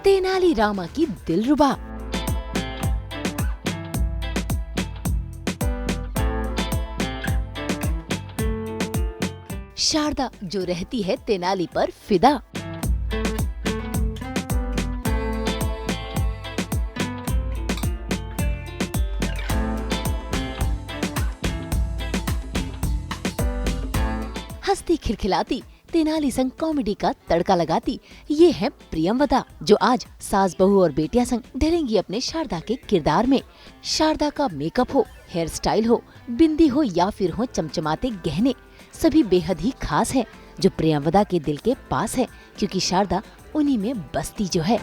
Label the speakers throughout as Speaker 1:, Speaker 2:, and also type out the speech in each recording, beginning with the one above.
Speaker 1: तेनाली रामा की दिलरुबा। शारदा जो रहती है तेनाली पर फिदा। हंसती खिलखिलाती तेनाली संग कॉमेडी का तड़का लगाती ये है प्रियंवदा, जो आज सास बहू और बेटियां संग ढलेंगी अपने शारदा के किरदार में। शारदा का मेकअप हो, हेयर स्टाइल हो, बिंदी हो या फिर हो चमचमाते गहने, सभी बेहद ही खास है, जो प्रियंवदा के दिल के पास है, क्योंकि शारदा उन्हीं में बसती जो है।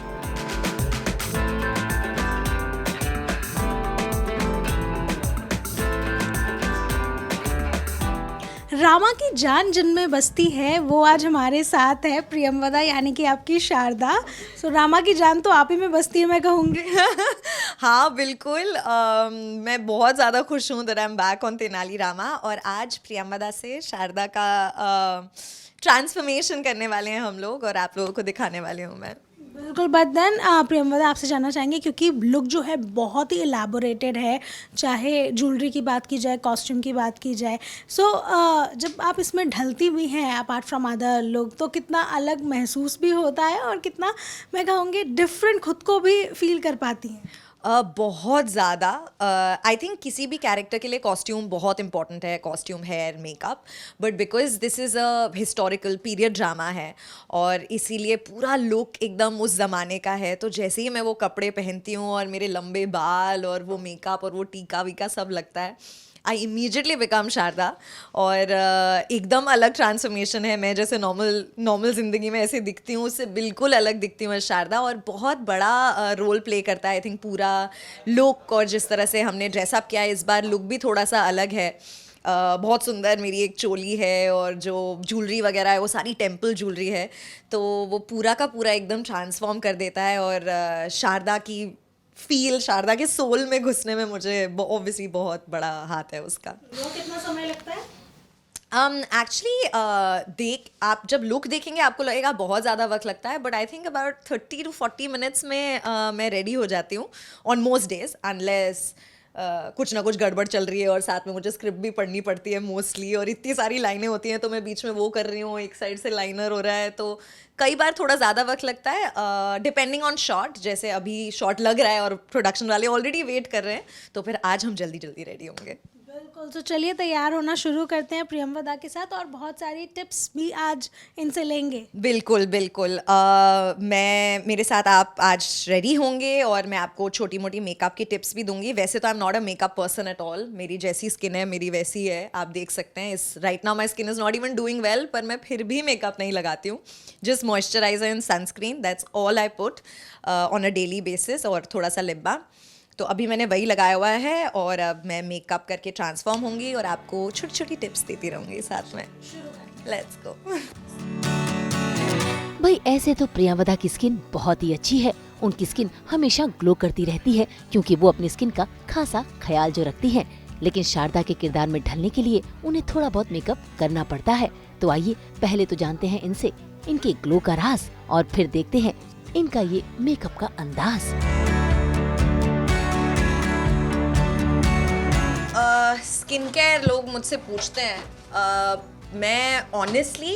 Speaker 2: रामा की जान जिनमें बसती है वो आज हमारे साथ है प्रियंवदा, यानी कि आपकी शारदा। सो रामा की जान तो आप ही में बसती है, मैं कहूँगी।
Speaker 3: हाँ बिल्कुल, मैं बहुत ज़्यादा खुश हूँ that I am back on Tenali Rama, और आज प्रियंवदा से शारदा का ट्रांसफॉर्मेशन करने वाले हैं हम लोग, और आप लोगों को दिखाने वाली हूँ मैं।
Speaker 2: बिल्कुल, बट देन प्रियंवदा आपसे जानना चाहेंगे, क्योंकि लुक जो है बहुत ही एलैबोरेटेड है, चाहे ज्वेलरी की बात की जाए, कॉस्ट्यूम की बात की जाए। सो जब आप इसमें ढलती भी हैं अपार्ट फ्रॉम अदर लुक, तो कितना अलग महसूस भी होता है और कितना, मैं कहूँगी, डिफरेंट खुद को भी फील कर पाती हैं?
Speaker 3: बहुत ज़्यादा। आई थिंक किसी भी कैरेक्टर के लिए कॉस्ट्यूम बहुत इंपॉर्टेंट है, costume, hair, makeup, but because this is a historical period drama है और इसीलिए पूरा लुक एकदम उस ज़माने का है। तो जैसे ही मैं वो कपड़े पहनती हूँ और मेरे लंबे बाल और वो मेकअप और वो टीका वीका सब लगता है, आई इमीजिएटली बिकम शारदा, और एकदम अलग ट्रांसफॉर्मेशन है। मैं जैसे नॉर्मल ज़िंदगी में ऐसे दिखती हूँ, उससे बिल्कुल अलग दिखती हूँ शारदा, और बहुत बड़ा रोल प्ले करता है आई थिंक पूरा लुक, और जिस तरह से हमने ड्रेसअप किया है इस बार, लुक भी थोड़ा सा अलग है। बहुत सुंदर मेरी एक चोली है, और जो ज्वेलरी वगैरह है वो सारी टेम्पल ज्वेलरी है, तो वो पूरा का पूरा एकदम ट्रांसफॉर्म कर देता है, और शारदा की फील, शारदा के सोल में घुसने में मुझे ऑब्वियसली बहुत बड़ा हाथ है उसका।
Speaker 2: वो कितना समय लगता है?
Speaker 3: एक्चुअली आप जब लुक देखेंगे आपको लगेगा बहुत ज़्यादा वक्त लगता है, but I think about 30 to 40 minutes में मैं रेडी हो जाती हूँ ऑन मोस्ट डेज, अनलेस कुछ ना कुछ गड़बड़ चल रही है और साथ में मुझे स्क्रिप्ट भी पढ़नी पड़ती है मोस्टली, और इतनी सारी लाइनें होती हैं तो मैं बीच में वो कर रही हूँ, एक साइड से लाइनर हो रहा है, तो कई बार थोड़ा ज़्यादा वक्त लगता है डिपेंडिंग ऑन शॉट। जैसे अभी शॉट लग रहा है और प्रोडक्शन वाले ऑलरेडी वेट कर रहे हैं, तो फिर आज हम जल्दी जल्दी रेडी होंगे।
Speaker 2: बिल्कुल, तो चलिए तैयार होना शुरू करते हैं प्रियंवदा के साथ, और बहुत सारी टिप्स भी आज इनसे लेंगे।
Speaker 3: बिल्कुल बिल्कुल, मेरे साथ आप आज रेडी होंगे और मैं आपको छोटी मोटी मेकअप की टिप्स भी दूंगी। वैसे तो I am not a makeup person at all, मेरी जैसी स्किन है मेरी वैसी है, आप देख सकते हैं। इस right now my skin is not even doing well, पर मैं फिर भी मेकअप नहीं लगाती हूँ, just moisturiser and sunscreen, that's all I put on a daily basis, और थोड़ा सा लिप बाम। तो अभी मैंने वही लगाया हुआ है, और अब मैं मेकअप करके ट्रांसफॉर्म होंगी और आपको छोटी छोटी टिप्स देती रहूँगी साथ में। Let's go.
Speaker 1: भाई ऐसे तो प्रियंवदा की स्किन बहुत ही अच्छी है, उनकी स्किन हमेशा ग्लो करती रहती है, क्योंकि वो अपनी स्किन का खासा ख्याल जो रखती हैं। लेकिन शारदा के किरदार में ढलने के लिए उन्हें थोड़ा बहुत मेकअप करना पड़ता है। तो आइए पहले तो जानते हैं इनसे इनके ग्लो का राज, और फिर देखते हैं इनका ये मेकअप का अंदाज।
Speaker 3: स्किन केयर लोग मुझसे पूछते हैं, मैं ऑनेस्टली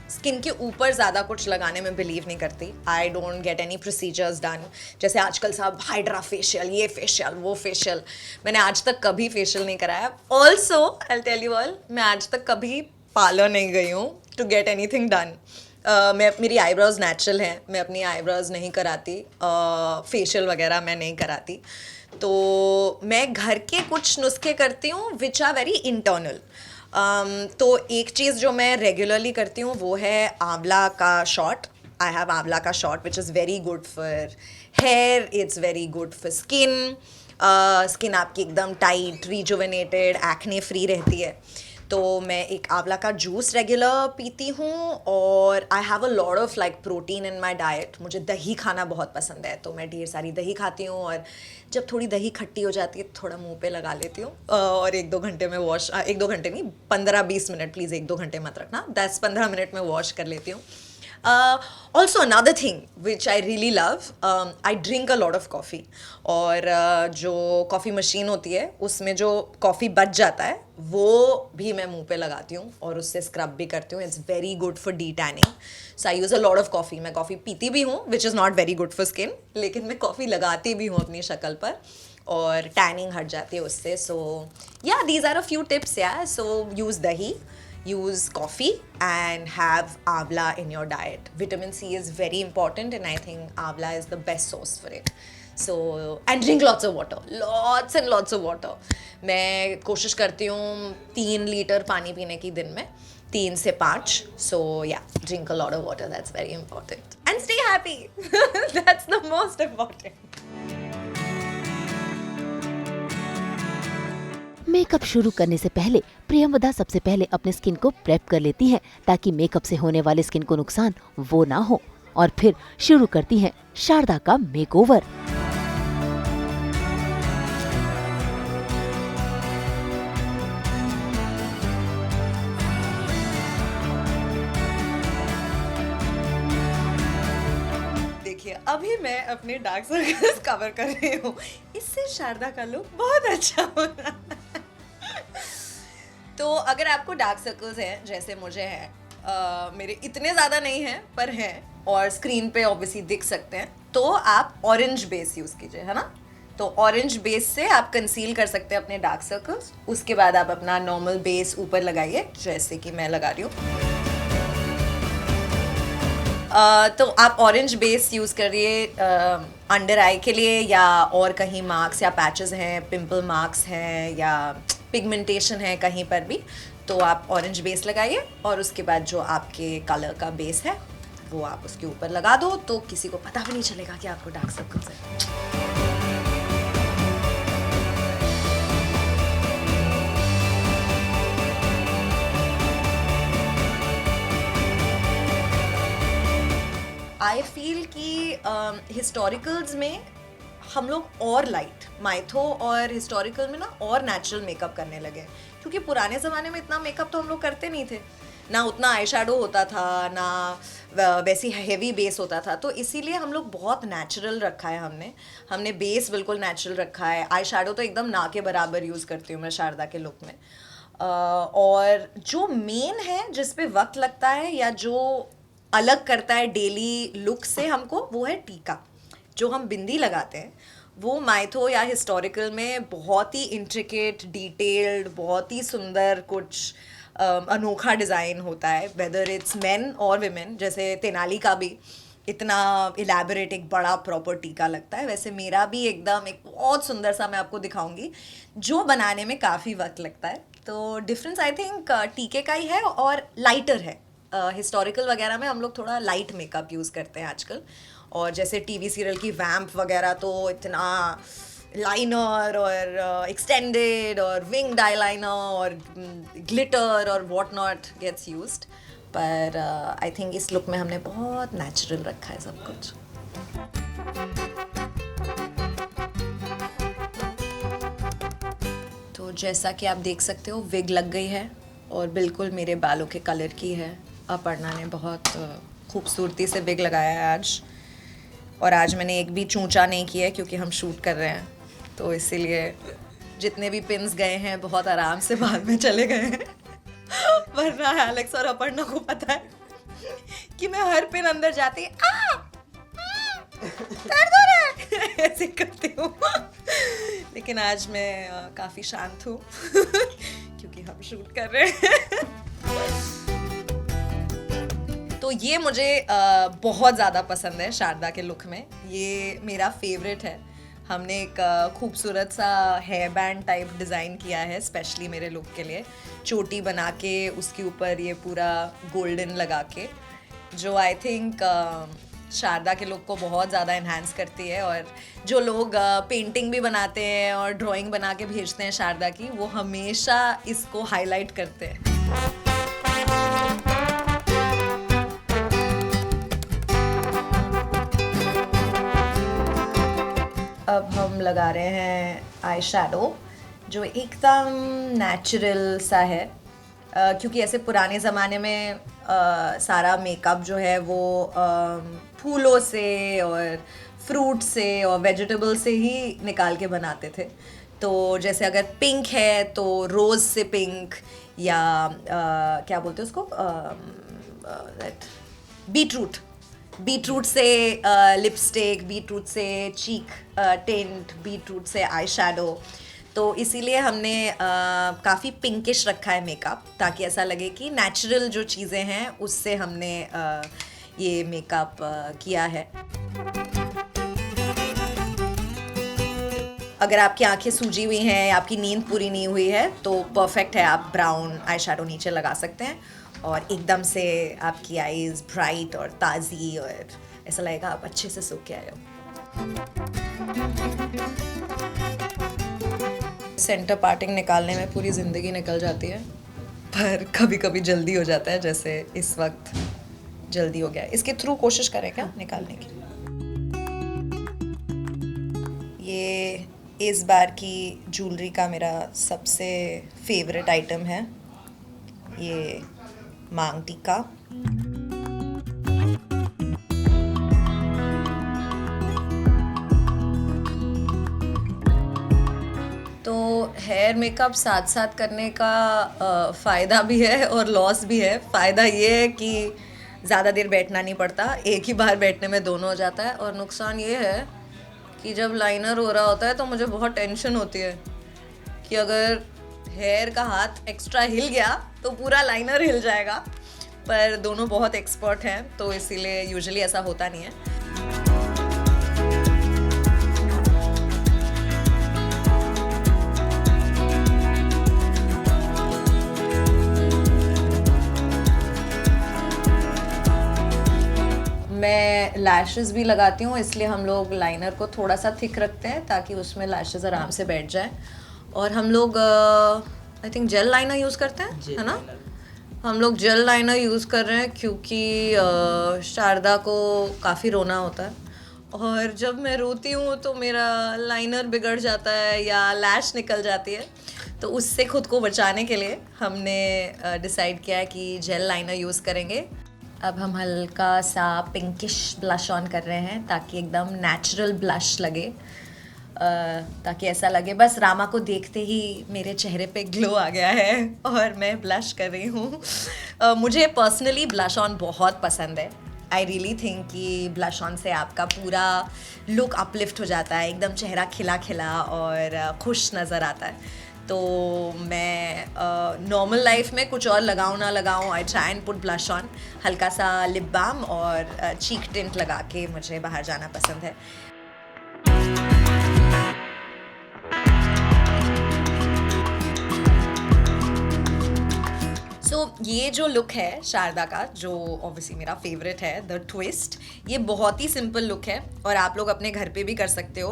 Speaker 3: स्किन के ऊपर ज़्यादा कुछ लगाने में बिलीव नहीं करती। I don't get any procedures done, जैसे आजकल सब हाइड्रा फेशियल, ये फेशियल, वो फेशियल, मैंने आज तक कभी फेशियल नहीं कराया। Also I tell you all, मैं आज तक कभी पार्लर नहीं गई हूँ टू गेट एनीथिंग डन। मेरी आईब्रोज नेचुरल हैं, मैं अपनी आईब्रोज नहीं कराती, फेशियल वगैरह मैं नहीं कराती। तो मैं घर के कुछ नुस्खे करती हूँ विच आर वेरी इंटरनल। तो एक चीज़ जो मैं रेगुलरली करती हूँ वो है आंवला का शॉट। आई हैव आंवला का shot which is very good for hair, it's very good for skin. Skin आपकी एकदम टाइट, रिजुवेनेटेड, एक्ने फ्री रहती है। तो मैं एक आंवला का जूस रेगुलर पीती हूँ, और I have a lot of like protein in my diet. मुझे दही खाना बहुत पसंद है, तो मैं ढेर सारी दही खाती हूँ, और जब थोड़ी दही खट्टी हो जाती है थोड़ा मुंह पे लगा लेती हूँ, और 1-2 घंटे में वॉश, 1-2 घंटे नहीं, 15-20 मिनट, प्लीज़ 1-2 घंटे मत रखना, 10-15 मिनट में वॉश कर लेती हूँ। Also another thing which I really love, I drink a lot of coffee. और जो कॉफ़ी मशीन होती है उसमें जो कॉफ़ी बच जाता है वो भी मैं मुंह पे लगाती हूँ और उससे स्क्रब भी करती हूँ. It's very good for D tanning. So I use a lot of coffee. मैं कॉफ़ी पीती भी हूँ which is not very good for skin, लेकिन मैं कॉफ़ी लगाती भी हूँ अपनी शक्ल पर और टैनिंग हट जाती है उससे. So yeah these are a few tips. Yeah so use dahi, use coffee and have amla in your diet. Vitamin C is very important and I think amla is the best source for it. So and drink lots of water, lots and lots of water. मैं कोशिश करती हूँ 3 litre पानी पीने की दिन में, 3 से 5. So yeah, drink a lot of water. That's very important. And stay happy. That's the most important.
Speaker 1: Makeup शुरू करने से पहले प्रियंवदा सबसे पहले अपने स्किन को प्रेप कर लेती हैं ताकि मेकअप से होने वाले स्किन को नुकसान वो ना हो, और फिर शुरू करती हैं शारदा का मेकओवर.
Speaker 3: देखिए अभी मैं अपने डार्क सर्कल्स कवर कर रही हूँ, इससे शारदा का लुक बहुत अच्छा हो रहा है. तो अगर आपको डार्क सर्कल्स हैं जैसे मुझे हैं, मेरे इतने ज़्यादा नहीं हैं पर हैं और स्क्रीन पे ऑब्वियसली दिख सकते हैं, तो आप ऑरेंज बेस यूज़ कीजिए, है ना. तो ऑरेंज बेस से आप कंसील कर सकते हैं अपने डार्क सर्कल्स. उसके बाद आप अपना नॉर्मल बेस ऊपर लगाइए जैसे कि मैं लगा रही हूँ. तो आप ऑरेंज बेस यूज़ करिए अंडर आई के लिए, या और कहीं मार्क्स या पैचेस हैं, पिंपल मार्क्स हैं या पिगमेंटेशन है कहीं पर भी, तो आप ऑरेंज बेस लगाइए और उसके बाद जो आपके कलर का बेस है वो आप उसके ऊपर लगा दो, तो किसी को पता भी नहीं चलेगा कि आपको डार्क सर्कल्स है. आई फील कि हिस्टोरिकल्स में हम लोग और लाइट, माइथो और हिस्टोरिकल में ना और नेचुरल मेकअप करने लगे, क्योंकि पुराने ज़माने में इतना मेकअप तो हम लोग करते नहीं थे, ना उतना आई शेडो होता था, ना वैसी हेवी बेस होता था. तो इसीलिए हम लोग बहुत नेचुरल रखा है. हमने बेस बिल्कुल नेचुरल रखा है. आई शेडो तो एकदम ना के बराबर यूज़ करती हूँ मैं शारदा के लुक में. और जो मेन है जिस पे वक्त लगता है या जो अलग करता है डेली लुक से हमको, वो है टीका. जो हम बिंदी लगाते हैं वो माइथो या हिस्टोरिकल में बहुत ही इंट्रिकेट, डिटेल्ड, बहुत ही सुंदर कुछ अनोखा डिज़ाइन होता है, वेदर इट्स मेन और विमेन. जैसे तेनाली का भी इतना इलेबोरेट एक बड़ा प्रॉपर टीका लगता है, वैसे मेरा भी एकदम एक बहुत सुंदर सा मैं आपको दिखाऊंगी जो बनाने में काफ़ी वक्त लगता है. तो डिफरेंस आई थिंक टीके का ही है और लाइटर है. हिस्टोरिकल वगैरह में हम लोग थोड़ा लाइट मेकअप यूज़ करते हैं आजकल, और जैसे टीवी सीरियल की वैम्प वगैरह तो इतना लाइनर और एक्सटेंडेड और विंग्ड आईलाइनर और ग्लिटर और व्हाट नॉट गेट्स यूज्ड. पर आई थिंक इस लुक में हमने बहुत नेचुरल रखा है सब कुछ. तो जैसा कि आप देख सकते हो विग लग गई है और बिल्कुल मेरे बालों के कलर की है. अपर्णा ने बहुत खूबसूरती से विग लगाया है आज, और आज मैंने एक भी चूंचा नहीं किया है क्योंकि हम शूट कर रहे हैं, तो इसीलिए जितने भी पिन्स गए हैं बहुत आराम से बाद में चले गए हैं. वरना एलेक्स और अपर्णा को पता है कि मैं हर पिन अंदर जाती दर्द हो रहा है ऐसे करती हूँ. लेकिन आज मैं काफ़ी शांत हूँ क्योंकि हम शूट कर रहे हैं. तो ये मुझे बहुत ज़्यादा पसंद है शारदा के लुक में. ये मेरा फेवरेट है. हमने एक खूबसूरत सा हेयर बैंड टाइप डिज़ाइन किया है स्पेशली मेरे लुक के लिए, चोटी बना के उसके ऊपर ये पूरा गोल्डन लगा के, जो आई थिंक शारदा के लुक को बहुत ज़्यादा इन्हांस करती है. और जो लोग पेंटिंग भी बनाते हैं और ड्राइंग बना के भेजते हैं शारदा की, वो हमेशा इसको हाईलाइट करते हैं. अब हम लगा रहे हैं आई शैडो जो एकदम नेचुरल सा है, क्योंकि ऐसे पुराने ज़माने में सारा मेकअप जो है वो फूलों से और फ्रूट से और वेजिटेबल से ही निकाल के बनाते थे। तो जैसे अगर पिंक है तो रोज़ से पिंक, या क्या बोलते हैं उसको, बीटरूट से लिपस्टिक, बीटरूट से चीक टिंट, बीटरूट से आई शेडो। तो इसीलिए हमने काफ़ी पिंकिश रखा है मेकअप, ताकि ऐसा लगे कि नेचुरल जो चीज़ें हैं उससे हमने ये मेकअप किया है। अगर आपकी आंखें सूजी हुई हैं या आपकी नींद पूरी नहीं हुई है तो परफेक्ट है, आप ब्राउन आई शेडो नीचे लगा सकते हैं और एकदम से आपकी आईज ब्राइट और ताज़ी, और ऐसा लगेगा आप अच्छे से सो के आए हो। सेंटर पार्टिंग निकालने में पूरी ज़िंदगी निकल जाती है, पर कभी कभी जल्दी हो जाता है, जैसे इस वक्त जल्दी हो गया। इसके थ्रू कोशिश करें क्या निकालने की। ये इस बार की ज्वेलरी का मेरा सबसे फेवरेट आइटम है, ये मांग टीका। तो हेयर मेकअप साथ साथ करने का फ़ायदा भी है और लॉस भी है। फ़ायदा ये है कि ज़्यादा देर बैठना नहीं पड़ता, एक ही बार बैठने में दोनों हो जाता है। और नुकसान ये है कि जब लाइनर हो रहा होता है तो मुझे बहुत टेंशन होती है कि अगर हेयर का हाथ एक्स्ट्रा हिल गया तो पूरा लाइनर हिल जाएगा। पर दोनों बहुत एक्सपर्ट हैं तो इसीलिए यूजुअली ऐसा होता नहीं है। मैं लैशेस भी लगाती हूँ, इसलिए हम लोग लाइनर को थोड़ा सा थिक रखते हैं ताकि उसमें लैशेस आराम से बैठ जाए। और हम लोग I think jail liner use करते हैं, है ना? हम लोग जेल लाइनर यूज़ कर रहे हैं क्योंकि शारदा को काफ़ी रोना होता है, और जब मैं रोती हूँ तो मेरा लाइनर बिगड़ जाता है या लैश निकल जाती है। तो उससे खुद को बचाने के लिए हमने डिसाइड किया है कि जेल लाइनर यूज़ करेंगे। अब हम हल्का सा पिंकिश ब्लश ऑन कर रहे हैं ताकि एकदम नेचुरल ब्लश लगे, ताकि ऐसा लगे बस रामा को देखते ही मेरे चेहरे पे ग्लो आ गया है और मैं ब्लश कर रही हूँ। मुझे पर्सनली ब्लश ऑन बहुत पसंद है। आई रियली थिंक कि ब्लश ऑन से आपका पूरा लुक अपलिफ्ट हो जाता है, एकदम चेहरा खिला खिला और खुश नज़र आता है। तो मैं नॉर्मल लाइफ में कुछ और लगाऊं ना लगाऊं, I try and put blush on. हल्का सा लिप बाम और चीक टिंट लगा के मुझे बाहर जाना पसंद है। ये जो लुक है शारदा का, जो ऑब्वियसली मेरा फेवरेट है, द ट्विस्ट, ये बहुत ही सिंपल लुक है और आप लोग अपने घर पे भी कर सकते हो।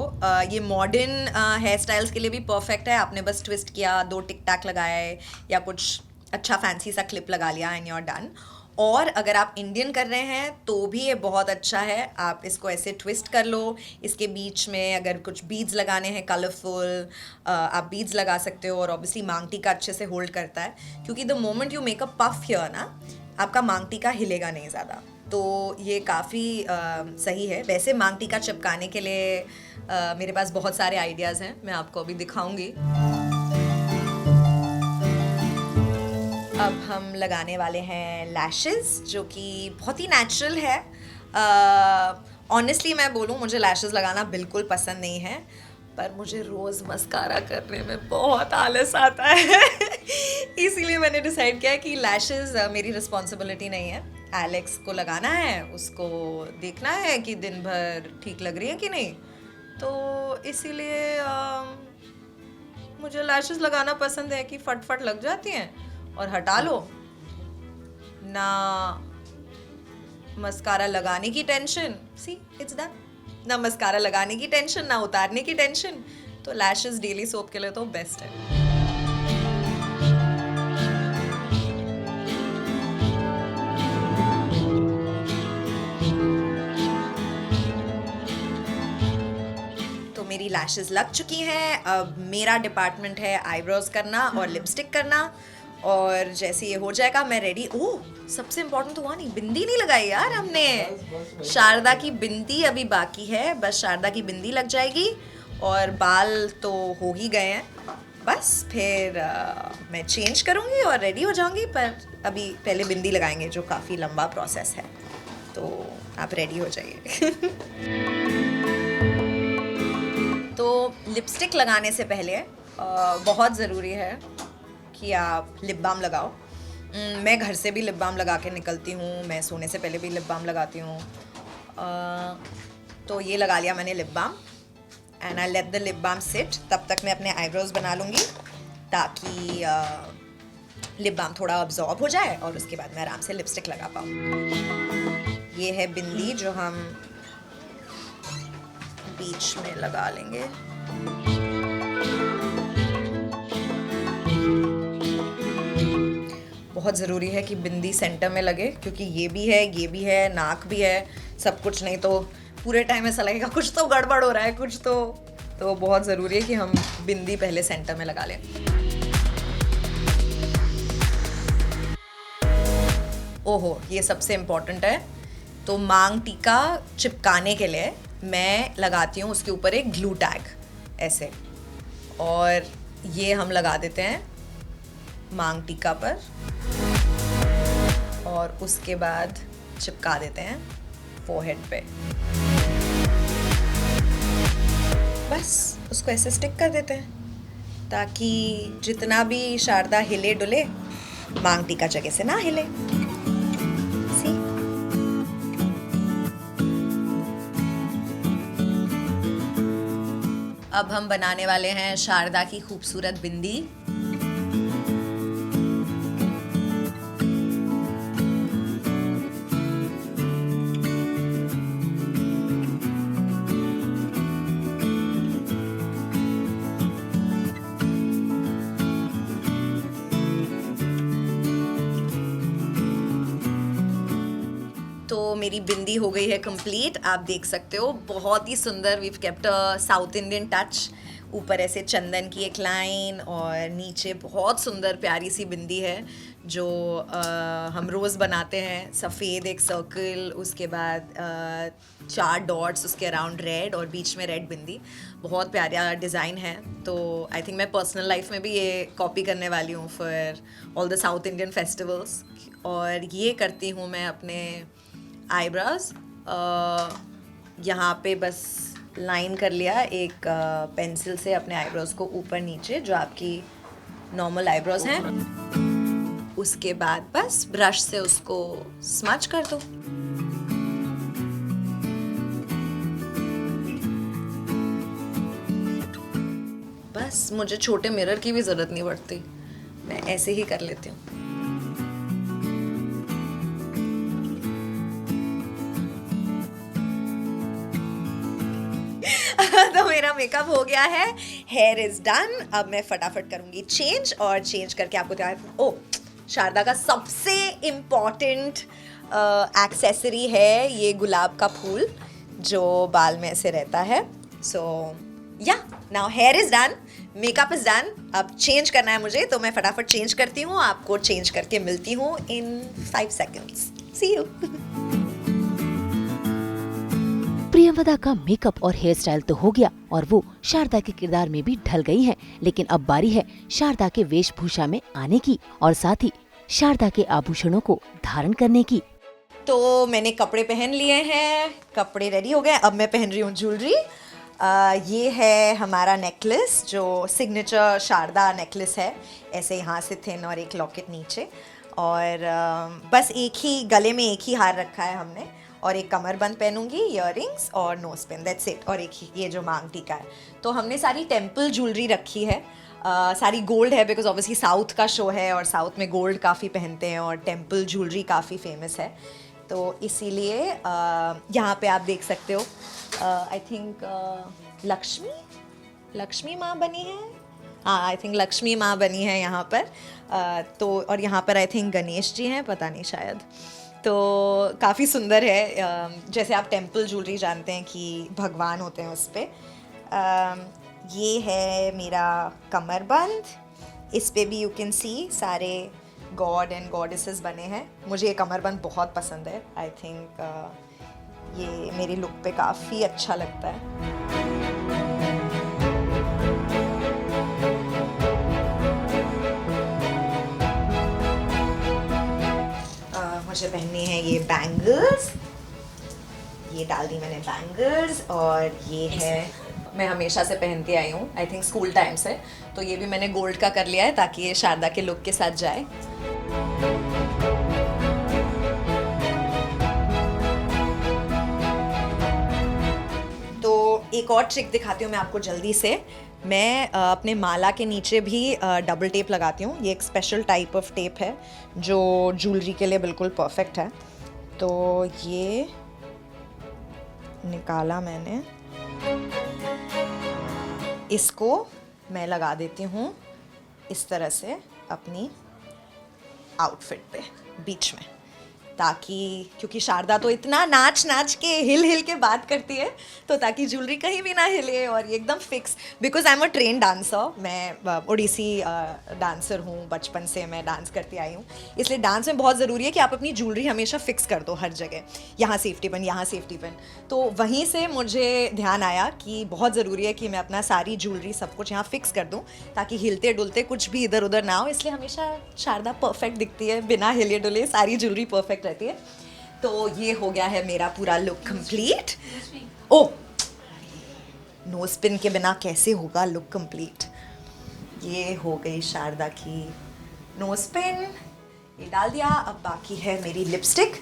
Speaker 3: ये मॉडर्न हेयर स्टाइल्स के लिए भी परफेक्ट है। आपने बस ट्विस्ट किया, 2 टिक टैक लगाए या कुछ अच्छा फैंसी सा क्लिप लगा लिया एंड यू आर डन। और अगर आप इंडियन कर रहे हैं तो भी ये बहुत अच्छा है। आप इसको ऐसे ट्विस्ट कर लो, इसके बीच में अगर कुछ बीड्स लगाने हैं कलरफुल, आप बीड्स लगा सकते हो। और ऑब्वियसली मांग टीका अच्छे से होल्ड करता है, क्योंकि the moment you make a puff here ना, आपका मांग टीका हिलेगा नहीं ज़्यादा। तो ये काफ़ी सही है। वैसे मांग टीका चिपकाने के लिए मेरे पास बहुत सारे आइडियाज़ हैं, मैं आपको अभी दिखाऊंगी। अब हम लगाने वाले हैं लैशेस, जो कि बहुत ही नेचुरल है। ऑनेस्टली मैं बोलूँ, मुझे लैशेस लगाना बिल्कुल पसंद नहीं है, पर मुझे रोज़ मस्कारा करने में बहुत आलस आता है। इसीलिए मैंने डिसाइड किया कि लैशेस मेरी रिस्पॉन्सिबिलिटी नहीं है। एलेक्स को लगाना है, उसको देखना है कि दिन भर ठीक लग रही है कि नहीं। तो इसीलिए मुझे लैशेस लगाना पसंद है कि फट लग जाती हैं और हटा लो ना। मस्कारा लगाने की टेंशन, सी इट्स डन। ना मस्कारा लगाने की टेंशन, ना उतारने की टेंशन। तो लैशेस डेली सोप के लिए तो बेस्ट है। तो मेरी लैशेस लग चुकी हैं। अब मेरा डिपार्टमेंट है आईब्रोज करना और लिपस्टिक करना। और जैसे ये हो जाएगा मैं रेडी। ओह, सबसे इम्पोर्टेंट तो हुआ नहीं, बिंदी नहीं लगाई यार हमने। शारदा की बिंदी अभी बाकी है, बस शारदा की बिंदी लग जाएगी और बाल तो हो ही गए हैं। बस फिर मैं चेंज करूँगी और रेडी हो जाऊँगी, पर अभी पहले बिंदी लगाएंगे जो काफ़ी लंबा प्रोसेस है, तो आप रेडी हो जाइए। तो लिपस्टिक लगाने से पहले बहुत ज़रूरी है कि आप लिप बाम लगाओ। मैं घर से भी लिप बाम लगा के निकलती हूँ, मैं सोने से पहले भी लिप बाम लगाती हूँ। तो ये लगा लिया मैंने lip balm and I let the lip balm sit. तब तक मैं अपने आईब्रोज बना लूँगी ताकि लिप बाम थोड़ा अब्जॉर्ब हो जाए और उसके बाद मैं आराम से लिपस्टिक लगा पाऊँ। ये है बिंदी जो हम बीच में लगा लेंगे। बहुत ज़रूरी है कि बिंदी सेंटर में लगे, क्योंकि ये भी है, नाक भी है, सब कुछ, नहीं तो पूरे टाइम ऐसा लगेगा कुछ तो गड़बड़ हो रहा है, कुछ तो बहुत ज़रूरी है कि हम बिंदी पहले सेंटर में लगा लें। ओहो, ये सबसे इम्पोर्टेंट है। तो मांग टीका चिपकाने के लिए मैं लगाती हूँ उसके ऊपर एक ग्लू टैग ऐसे, और ये हम लगा देते हैं मांग टीका पर और उसके बाद चिपका देते हैं फोरहेड पे। बस उसको ऐसे स्टिक कर देते हैं ताकि जितना भी शारदा हिले डुले, मांग टीका जगह से ना हिले। See? अब हम बनाने वाले हैं शारदा की खूबसूरत बिंदी। तो मेरी बिंदी हो गई है कंप्लीट, आप देख सकते हो, बहुत ही सुंदर। We've kept a South Indian touch. ऊपर ऐसे चंदन की एक लाइन और नीचे बहुत सुंदर प्यारी सी बिंदी है जो हम रोज़ बनाते हैं। सफ़ेद एक सर्कल, उसके बाद 4 डॉट्स उसके अराउंड रेड और बीच में रेड बिंदी। बहुत प्यारा डिज़ाइन है। तो आई थिंक मैं पर्सनल लाइफ में भी ये कॉपी करने वाली हूँ for all the south Indian festivals. और ये करती हूँ मैं अपने आईब्रोज। यहाँ पे बस लाइन कर लिया एक पेंसिल से अपने आईब्रोज को ऊपर नीचे, जो आपकी नॉर्मल आईब्रोज हैं। उसके बाद बस ब्रश से उसको स्मच कर दो। बस मुझे छोटे मिरर की भी ज़रूरत नहीं पड़ती, मैं ऐसे ही कर लेती हूँ। तो मेरा मेकअप हो गया है, हेयर इज डन। अब मैं फटाफट करूंगी चेंज, और चेंज करके आपको क्या, ओ शारदा का सबसे इम्पॉर्टेंट एक्सेसरी है ये गुलाब का फूल जो बाल में ऐसे रहता है। सो या now here is done, makeup is done. अब चेंज करना है मुझे, तो मैं फटाफट चेंज करती हूँ, आपको चेंज करके मिलती हूँ in 5 seconds। See you.
Speaker 1: Priyamvada का मेकअप और हेयर स्टाइल तो हो गया और वो शारदा के किरदार में भी ढल गई हैं, लेकिन अब बारी है शारदा के वेशभूषा में आने की और साथ ही शारदा के आभूषणों को धारण करने की।
Speaker 3: तो मैंने कपड़े पहन लिए हैं, कपड़े रेडी हो गए। अब मैं पहन रही हूँ ज्वेलरी। ये है हमारा नेकलेस जो सिग्नेचर शारदा नेकलेस है, ऐसे यहाँ से थिन और एक लॉकेट नीचे, और बस एक ही गले में एक ही हार रखा है हमने, और एक कमरबंद पहनूंगी, इयररिंग्स और नोज पिन, दैट्स इट। और एक ये जो मांग टीका है। तो हमने सारी टेम्पल ज्वेलरी रखी है, सारी गोल्ड है, बिकॉज ऑब्वियसली साउथ का शो है और साउथ में गोल्ड काफ़ी पहनते हैं और टेम्पल ज्वेलरी काफ़ी फेमस है। तो इसीलिए यहाँ पे आप देख सकते हो, आई थिंक लक्ष्मी माँ बनी है। हाँ, आई थिंक लक्ष्मी माँ बनी है यहाँ पर। तो और यहाँ पर आई थिंक गणेश जी हैं, पता नहीं शायद। तो काफ़ी सुंदर है, जैसे आप टेम्पल ज्वेलरी जानते हैं कि भगवान होते हैं उस पर। ये है मेरा कमरबंद, इस पे भी यू कैन सी सारे गॉड एंड गॉडेसेस बने हैं। मुझे ये कमरबंद बहुत पसंद है। आई थिंक ये मेरे लुक पे काफ़ी अच्छा लगता है। मुझे पहननी है ये बैंगल्स, ये डाल दी मैंने बैंगल्स, और ये है मैं हमेशा से पहनती आई हूँ, आई थिंक स्कूल टाइम से, तो ये भी मैंने गोल्ड का कर लिया है ताकि ये शारदा के लुक के साथ जाए। तो एक और ट्रिक दिखाती हूँ मैं आपको जल्दी से। मैं अपने माला के नीचे भी डबल टेप लगाती हूँ। ये एक स्पेशल टाइप ऑफ टेप है जो ज्वेलरी के लिए बिल्कुल परफेक्ट है। तो ये निकाला मैंने, इसको मैं लगा देती हूँ इस तरह से अपनी आउटफिट पे बीच में, ताकि क्योंकि शारदा तो इतना नाच नाच के हिल के बात करती है, तो ताकि ज्वेलरी कहीं भी ना हिले और ये एकदम fix. Because I am a train dancer, मैं ओडिसी डांसर हूँ, बचपन से मैं डांस करती आई हूँ, इसलिए डांस में बहुत ज़रूरी है कि आप अपनी ज्वेलरी हमेशा फिक्स कर दो हर जगह, यहाँ सेफ्टी पिन, यहाँ सेफ्टी पिन। तो वहीं से मुझे ध्यान आया कि बहुत ज़रूरी है कि मैं अपना सारी ज्वेलरी सब कुछ यहाँ फिक्स कर दूँ ताकि हिलते डुलते कुछ भी इधर उधर ना हो। इसलिए हमेशा शारदा परफेक्ट दिखती है, बिना हिले डुले सारी ज्वेलरी परफेक्ट रहती है। तो ये हो गया है मेरा पूरा लुक कंप्लीट। ओ, नोज पिन के बिना कैसे होगा लुक कंप्लीट। ये हो गई शारदा की नोज पिन, ये डाल दिया। अब बाकी है मेरी लिपस्टिक।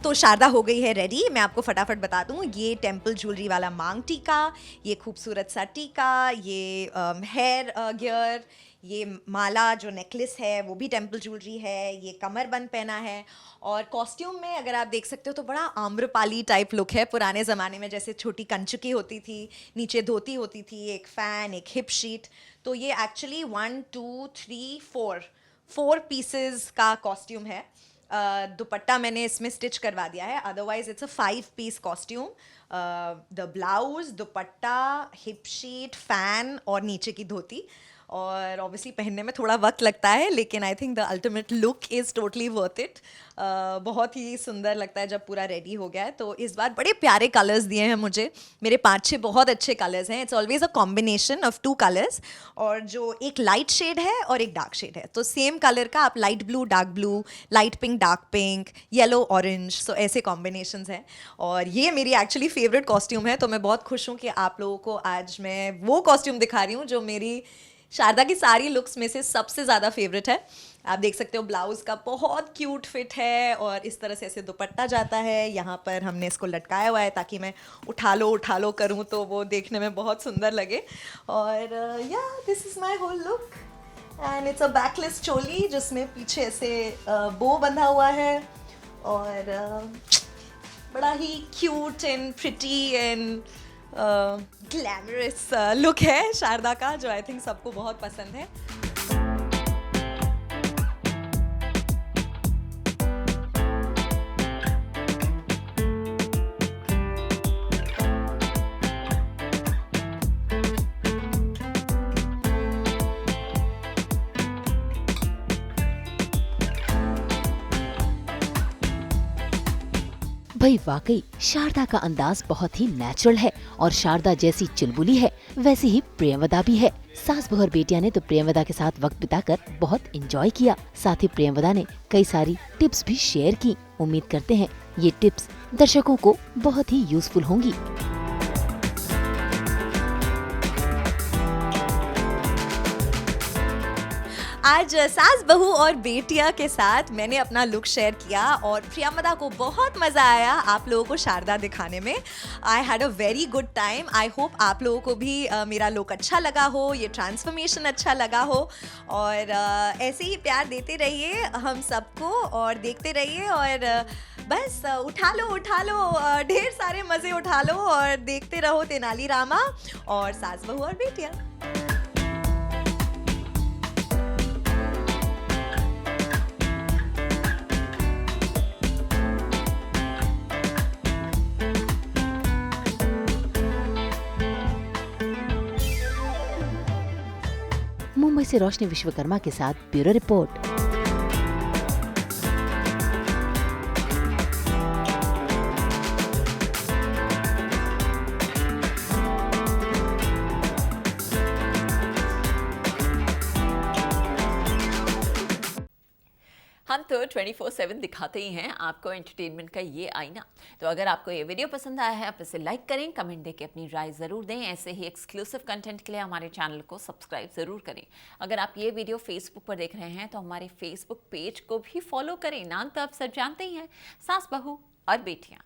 Speaker 3: तो शारदा हो गई है रेडी। मैं आपको फटाफट बता दूं, ये टेम्पल ज्वेलरी वाला मांग टीका, ये खूबसूरत सा टीका, ये हेयर गियर, ये माला जो नेकलेस है वो भी टेम्पल ज्वेलरी है, ये कमरबंद पहना है। और कॉस्ट्यूम में अगर आप देख सकते हो तो बड़ा आम्रपाली टाइप लुक है। पुराने ज़माने में जैसे छोटी कंचुकी होती थी, नीचे धोती होती थी, एक फ़ैन, एक हिप शीट। तो ये एक्चुअली 1 2 3 4 पीसेस का कॉस्ट्यूम है। दुपट्टा मैंने इसमें स्टिच करवा दिया है, otherwise it's a 5 piece costume. The blouse, dupatta, hip sheet, fan और नीचे की धोती। और ऑब्वियसली पहनने में थोड़ा वक्त लगता है, लेकिन I think the ultimate look is totally worth it. बहुत ही सुंदर लगता है जब पूरा रेडी हो गया है। तो इस बार बड़े प्यारे कलर्स दिए हैं मुझे, मेरे 5-6 बहुत अच्छे कलर्स हैं। It's always a combination of 2 colours, और जो एक लाइट शेड है और एक डार्क शेड है। तो सेम कलर का आप light blue, dark blue, light pink, dark pink, yellow, orange, so ऐसे कॉम्बिनेशंस हैं। और ये मेरी एक्चुअली फेवरेट कॉस्ट्यूम है, तो मैं बहुत खुश हूँ कि आप लोगों को आज मैं वो कॉस्ट्यूम दिखा रही हूँ जो मेरी शारदा की सारी लुक्स में से सबसे ज़्यादा फेवरेट है। आप देख सकते हो ब्लाउज़ का बहुत क्यूट फिट है, और इस तरह से ऐसे दुपट्टा जाता है। यहाँ पर हमने इसको लटकाया हुआ है ताकि मैं उठा लो करूँ तो वो देखने में बहुत सुंदर लगे। और या this is my whole look, and it's a backless choli जिसमें पीछे ऐसे बो बंधा हुआ है, और बड़ा ही cute and pretty and glamorous look है शारदा का, जो आई थिंक सबको बहुत पसंद है।
Speaker 1: भाई वाकई शारदा का अंदाज बहुत ही नेचुरल है, और शारदा जैसी चुलबुली है वैसी ही प्रियंवदा भी है। सास बहू और बेटिया ने तो प्रियंवदा के साथ वक्त बिताकर बहुत एंजॉय किया। साथ ही प्रियंवदा ने कई सारी टिप्स भी शेयर की। उम्मीद करते हैं ये टिप्स दर्शकों को बहुत ही यूजफुल होंगी।
Speaker 3: आज सास बहू और बेटिया के साथ मैंने अपना लुक शेयर किया, और प्रियंवदा को बहुत मज़ा आया आप लोगों को शारदा दिखाने में। I had a very good time. I hope आप लोगों को भी मेरा लुक अच्छा लगा हो, ये ट्रांसफॉर्मेशन अच्छा लगा हो, और ऐसे ही प्यार देते रहिए हम सबको, और देखते रहिए, और बस उठा लो ढेर सारे मज़े उठा लो, और देखते रहो तेनालीरामा और सास बहू और बेटिया।
Speaker 1: मुंबई से रोशनी विश्वकर्मा के साथ ब्यूरो रिपोर्ट।
Speaker 4: हम तो 24/7 दिखाते ही हैं आपको एंटरटेनमेंट का ये आईना। तो अगर आपको ये वीडियो पसंद आया है आप इसे लाइक करें, कमेंट देके अपनी राय ज़रूर दें। ऐसे ही एक्सक्लूसिव कंटेंट के लिए हमारे चैनल को सब्सक्राइब ज़रूर करें। अगर आप ये वीडियो फेसबुक पर देख रहे हैं तो हमारे फेसबुक पेज को भी फॉलो करें। नाम तो आप सब जानते ही हैं, सास बहू और बेटियाँ।